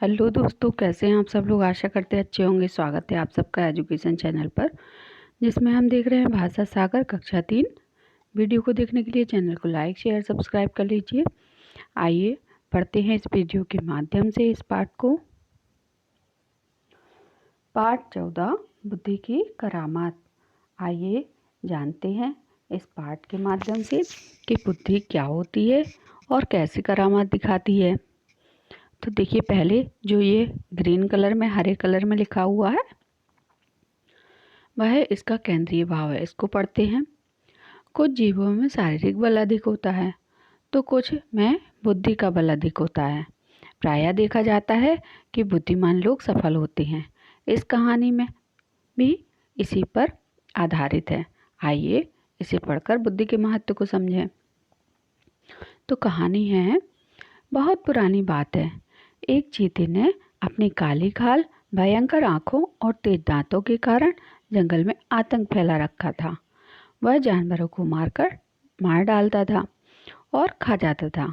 Hello दोस्तों, कैसे हैं आप सब लोग। आशा करते हैं अच्छे होंगे। स्वागत है आप सबका एजुकेशन चैनल पर, जिसमें हम देख रहे हैं भाषा सागर कक्षा 3। वीडियो को देखने के लिए चैनल को लाइक शेयर सब्सक्राइब कर लीजिए। आइए पढ़ते हैं इस वीडियो के माध्यम से इस पाठ को। पाठ 14 बुद्धि की करामात। आइए जानते हैं इस पाठ के माध्यम से कि बुद्धि क्या होती है और कैसी करामात दिखाती है। तो देखिए, पहले जो ये ग्रीन कलर में हरे कलर में लिखा हुआ है वह इसका केंद्रीय भाव है। इसको पढ़ते हैं। कुछ जीवों में शारीरिक बल अधिक होता है तो कुछ में बुद्धि का बल अधिक होता है। प्रायः देखा जाता है कि बुद्धिमान लोग सफल होते हैं। इस कहानी में भी इसी पर आधारित है। आइए इसे पढ़कर बुद्धि के महत्व को समझें। तो कहानी है, बहुत पुरानी बात है। एक चीते ने अपनी काली खाल, भयंकर आंखों और तेज दांतों के कारण जंगल में आतंक फैला रखा था। वह जानवरों को मार डालता था और खा जाता था।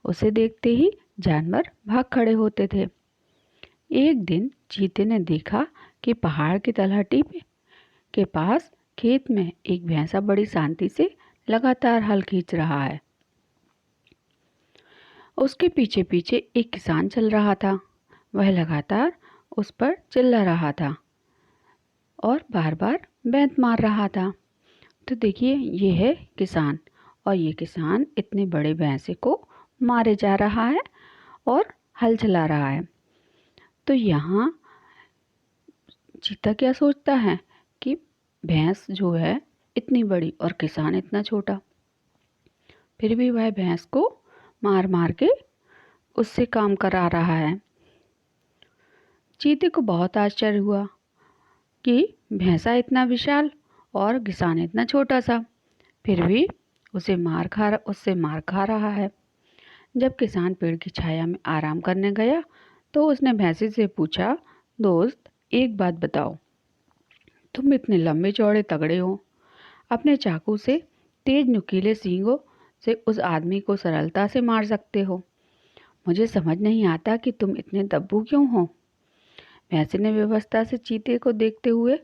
उसे देखते ही जानवर भाग खड़े होते थे। एक दिन चीते ने देखा कि पहाड़ की तलहटी के पास खेत में एक भैंसा बड़ी शांति से लगातार हल खींच रहा है। उसके पीछे पीछे एक किसान चल रहा था। वह लगातार उस पर चिल्ला रहा था और बार बार बैंत मार रहा था। तो देखिए, ये है किसान, और ये किसान इतने बड़े भैंसे को मारे जा रहा है और हल चला रहा है। तो यहाँ चीता क्या सोचता है कि भैंस जो है इतनी बड़ी और किसान इतना छोटा, फिर भी वह भैंस को मार मार के उससे काम करा रहा है। चीते को बहुत आश्चर्य हुआ कि भैंसा इतना विशाल और किसान इतना छोटा सा, फिर भी उससे मार खा रहा है। जब किसान पेड़ की छाया में आराम करने गया तो उसने भैंसे से पूछा, दोस्त एक बात बताओ, तुम इतने लंबे चौड़े तगड़े हो, अपने चाकू से तेज नुकीले सींगों से उस आदमी को सरलता से मार सकते हो। मुझे समझ नहीं आता कि तुम इतने दब्बू क्यों हो। भैंसे ने व्यवस्था से चीते को देखते हुए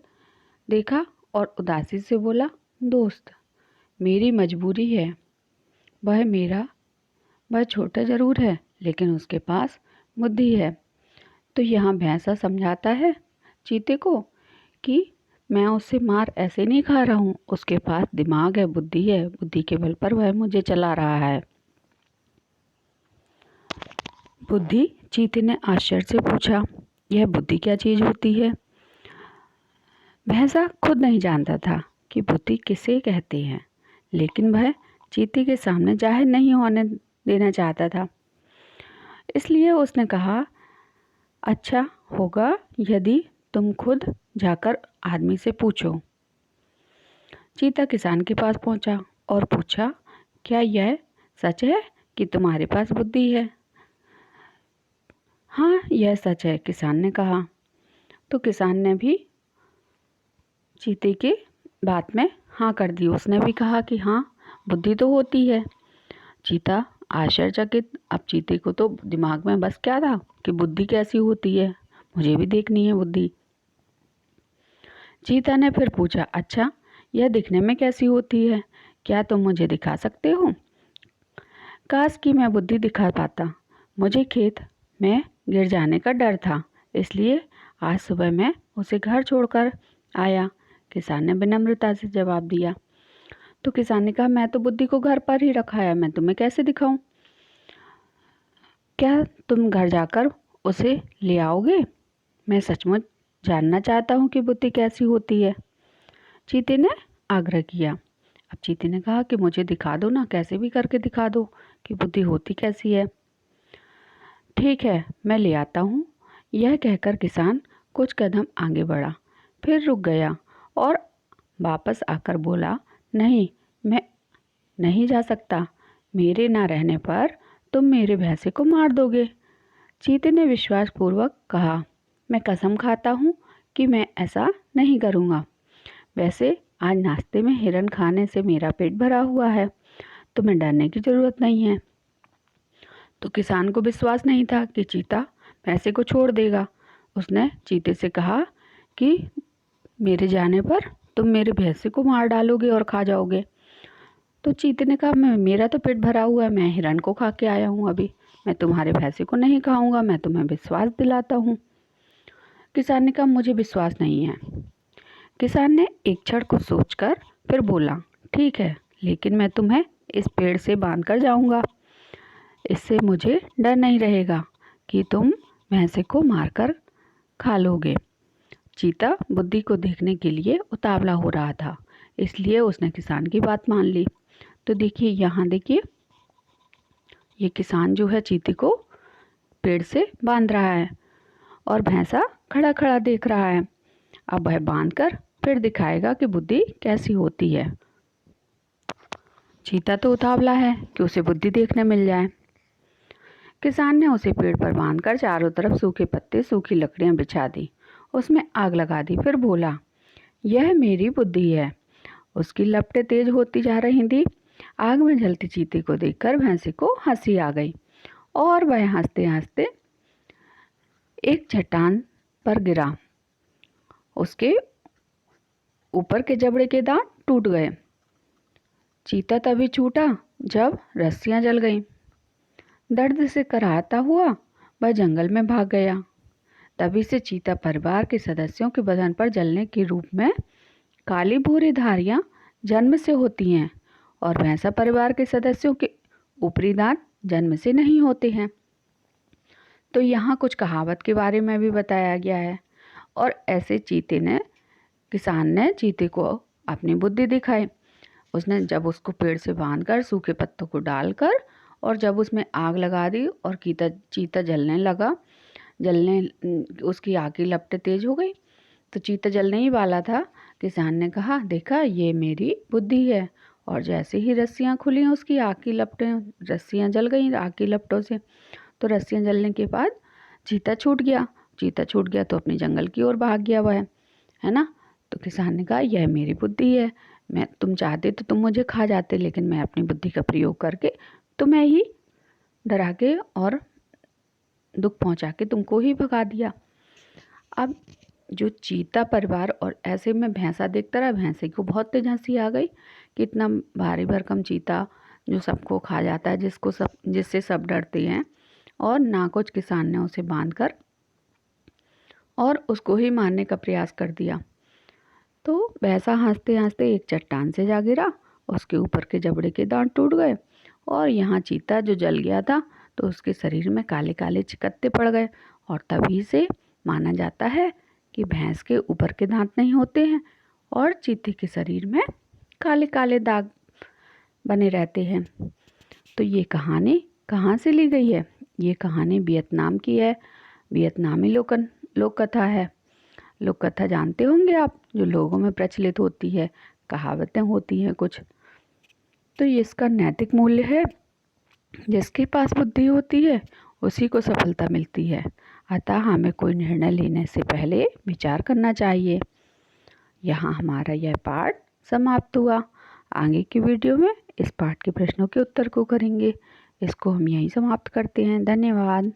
देखा और उदासी से बोला, दोस्त मेरी मजबूरी है। वह छोटा जरूर है लेकिन उसके पास बुद्धि है। तो यहाँ भैंसा समझाता है चीते को कि मैं उससे मार ऐसे नहीं खा रहा हूँ, उसके पास दिमाग है, बुद्धि है, बुद्धि के बल पर वह मुझे चला रहा है। बुद्धि? चीते ने आश्चर्य से पूछा, यह बुद्धि क्या चीज होती है? भैंसा खुद नहीं जानता था कि बुद्धि किसे कहते हैं, लेकिन वह चीते के सामने जाहिर नहीं होने देना चाहता था। इसलिए उसने कहा, अच्छा होगा यदि तुम खुद जाकर आदमी से पूछो। चीता किसान के पास पहुंचा और पूछा, क्या यह सच है कि तुम्हारे पास बुद्धि है? हाँ, यह सच है, किसान ने कहा। तो किसान ने भी चीते के बात में हाँ कर दी। उसने भी कहा कि हाँ, बुद्धि तो होती है। चीता आश्चर्यचकित। अब चीते को तो दिमाग में बस क्या था कि बुद्धि कैसी होती है, मुझे भी देखनी है बुद्धि। चीता ने फिर पूछा, अच्छा यह दिखने में कैसी होती है, क्या तुम मुझे दिखा सकते हो? काश कि मैं बुद्धि दिखा पाता। मुझे खेत में गिर जाने का डर था, इसलिए आज सुबह मैं उसे घर छोड़कर आया। किसान ने विनम्रता से जवाब दिया। तो किसान ने कहा, मैं तो बुद्धि को घर पर ही रखा है, मैं तुम्हें कैसे दिखाऊं? क्या तुम घर जाकर उसे ले आओगे? मैं सचमुच जानना चाहता हूँ कि बुद्धि कैसी होती है। चीते ने आग्रह किया। अब चीते ने कहा कि मुझे दिखा दो ना, कैसे भी करके दिखा दो कि बुद्धि होती कैसी है। ठीक है, मैं ले आता हूँ। यह कहकर किसान कुछ कदम आगे बढ़ा, फिर रुक गया और वापस आकर बोला, नहीं, मैं नहीं जा सकता। मेरे ना रहने पर तुम मेरे भैंसे को मार दोगे। चीते ने विश्वासपूर्वक कहा, मैं कसम खाता हूँ कि मैं ऐसा नहीं करूँगा। वैसे आज नाश्ते में हिरण खाने से मेरा पेट भरा हुआ है, तुम्हें डरने की ज़रूरत नहीं है। तो किसान को विश्वास नहीं था कि चीता भैंसे को छोड़ देगा। उसने चीते से कहा कि मेरे जाने पर तुम मेरे भैंसे को मार डालोगे और खा जाओगे। तो चीते ने कहा मेरा तो पेट भरा हुआ है, मैं हिरण को खा के आया हूँ अभी, मैं तुम्हारे भैंसे को नहीं खाऊंगा, मैं तुम्हें विश्वास दिलाता हूँ। किसान ने कहा मुझे विश्वास नहीं है। किसान ने एक क्षण को सोचकर फिर बोला ठीक है, लेकिन मैं तुम्हें इस पेड़ से बांध कर जाऊंगा। इससे मुझे डर नहीं रहेगा कि तुम भैंसे को मारकर खा लोगे। चीता बुद्धि को देखने के लिए उतावला हो रहा था, इसलिए उसने किसान की बात मान ली। तो देखिए यहाँ देखिए, ये किसान जो है चीते को पेड़ से बांध रहा है और भैंसा खड़ा खड़ा देख रहा है। अब वह बांधकर फिर दिखाएगा कि बुद्धि कैसी होती है। चीता तो उतावला है कि उसे बुद्धि देखने मिल जाए। किसान ने उसे पेड़ पर बांधकर चारों तरफ सूखे पत्ते सूखी लकड़ियां बिछा दी, उसमें आग लगा दी, फिर बोला यह मेरी बुद्धि है। उसकी लपटें तेज होती जा रही थी। आग में जलते चीते को देखकर भैंसे को हंसी आ गई और वह हंसते हंसते एक चट्टान पर गिरा। उसके ऊपर के जबड़े के दांत टूट गए। चीता तभी छूटा जब रस्सियां जल गईं। दर्द से कराहता हुआ वह जंगल में भाग गया। तभी से चीता परिवार के सदस्यों के बदन पर जलने के रूप में काली भूरी धारियां जन्म से होती हैं और भैंसा परिवार के सदस्यों के ऊपरी दांत जन्म से नहीं होते हैं। तो यहाँ कुछ कहावत के बारे में भी बताया गया है। और ऐसे किसान ने चीते को अपनी बुद्धि दिखाई। उसने जब उसको पेड़ से बांधकर सूखे पत्तों को डालकर और जब उसमें आग लगा दी और चीता जलने लगा, उसकी आग की लपटें तेज हो गई, तो चीता जलने ही वाला था। किसान ने कहा देखा ये मेरी बुद्धि है। और जैसे ही रस्सियां खुली उसकी आग की लपटें, रस्सियां जल गई आग की लपटों से। तो रस्सियां जलने के बाद चीता छूट गया तो अपने जंगल की ओर भाग गया वह, है ना। तो किसान ने कहा यह मेरी बुद्धि है, तुम चाहते तो तुम मुझे खा जाते, लेकिन मैं अपनी बुद्धि का प्रयोग करके तुम्हें ही डरा के और दुख पहुंचा के तुमको ही भगा दिया। अब जो चीता परिवार और ऐसे में भैंसा देखता रहा, भैंसे को बहुत तेज हंसी आ गई कि इतना भारी भरकम चीता जो सबको खा जाता है, जिससे सब डरते हैं, और ना कुछ किसान ने उसे बांधकर और उसको ही मारने का प्रयास कर दिया। तो भैंसा हंसते हंसते एक चट्टान से जा गिरा, उसके ऊपर के जबड़े के दांत टूट गए और यहाँ चीता जो जल गया था तो उसके शरीर में काले काले चिकत्ते पड़ गए। और तभी से माना जाता है कि भैंस के ऊपर के दांत नहीं होते हैं और चीते के शरीर में काले काले दाग बने रहते हैं। तो ये कहानी कहाँ से ली गई है? ये कहानी वियतनाम की है, वियतनामी लोक कथा है। लोक कथा जानते होंगे आप, जो लोगों में प्रचलित होती है, कहावतें होती हैं कुछ। तो ये इसका नैतिक मूल्य है, जिसके पास बुद्धि होती है उसी को सफलता मिलती है। अतः हमें कोई निर्णय लेने से पहले विचार करना चाहिए। यहाँ हमारा यह पाठ समाप्त हुआ। आगे की वीडियो में इस पाठ के प्रश्नों के उत्तर को करेंगे। इसको हम यहीं समाप्त करते हैं। धन्यवाद।